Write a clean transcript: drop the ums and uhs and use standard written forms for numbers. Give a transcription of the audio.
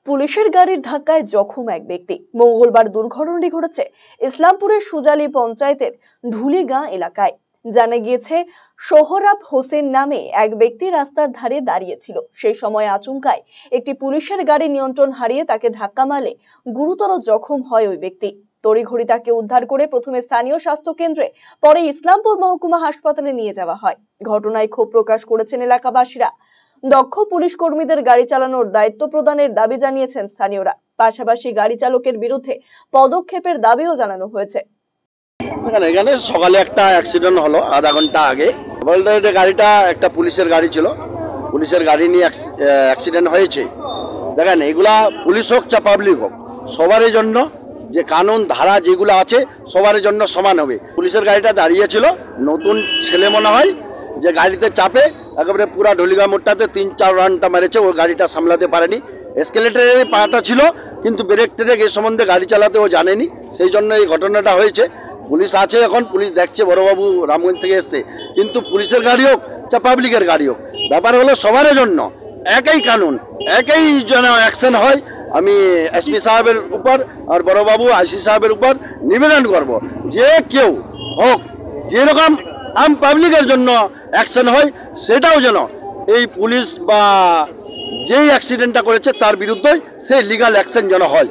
পুলিশের গাড়ির ধাক্কায় জখম এক ব্যক্তি। মঙ্গলবার দুর্ঘটনাটি ঘটেছে ইসলামপুরের সুজালি পঞ্চায়েতের ঢুলিগাঁ এলাকায়। জানা গিয়েছে, সোহরাব হোসেন নামে এক ব্যক্তি রাস্তার ধারে দাঁড়িয়েছিল। সেই সময় আচমকায় একটি পুলিশের গাড়ি নিয়ন্ত্রণ হারিয়ে তাকে ধাক্কা মারলে গুরুতর জখম হয় ওই ব্যক্তি। তড়িঘড়ি তাকে উদ্ধার করে প্রথমে স্থানীয় স্বাস্থ্য কেন্দ্রে, পরে ইসলামপুর মহকুমা হাসপাতালে নিয়ে যাওয়া হয়। ঘটনায় ক্ষোভ প্রকাশ করেছেন এলাকাবাসীরা। দক্ষ পুলিশ কর্মীদের গাড়ি চালানোর দায়িত্ব প্রদানের দাবি জানিয়েছেন স্থানীয়রা। পাশাপাশি গাড়ি চালকের বিরুদ্ধে পদক্ষেপের দাবিও জানানো হয়েছে। এখানে সকালে একটা অ্যাক্সিডেন্ট হলো আধা ঘন্টা আগে। বলতে যে গাড়িটা একটা পুলিশের গাড়ি ছিল, পুলিশের গাড়ি নিয়ে অ্যাক্সিডেন্ট হয়েছে। দেখেন, এগুলা পুলিশ হোক চা পাবলিক হোক, সবার জন্য যে কানুন ধারা যেগুলো আছে সবার জন্য সমান হবে। পুলিশের গাড়িটা দাঁড়িয়েছিল, নতুন ছেলে মনে হয় যে গাড়িতে চাপে একেবারে পুরা ঢুলিগাঁ মোড়টাতে 3-4 রাউন্ডটা মেরেছে। ওই গাড়িটা সামলাতে পারেনি। এসকেলেটারের পাটা ছিল, কিন্তু ব্রেক ট্রেক এই সম্বন্ধে গাড়ি চালাতে ও জানেনি, সেই জন্য এই ঘটনাটা হয়েছে। পুলিশ আছে, এখন পুলিশ দেখছে, বড়বাবু রামগঞ্জ থেকে এসছে। কিন্তু পুলিশের গাড়ি হোক চা পাবলিকের গাড়ি হোক, ব্যাপার হলো সবার জন্য একই কানুন, একই যেন অ্যাকশন হয়। আমি এসপি সাহেবের উপর আর বড়বাবু আইসি সাহেবের উপর নিবেদন করব, যে কেউ হোক যেরকম আম পাবলিকের জন্য অ্যাকশন হয়, সেটাও যেন এই পুলিশ বা যেই অ্যাক্সিডেন্টটা করেছে তার বিরুদ্ধে সেই লিগাল অ্যাকশন যেন হয়।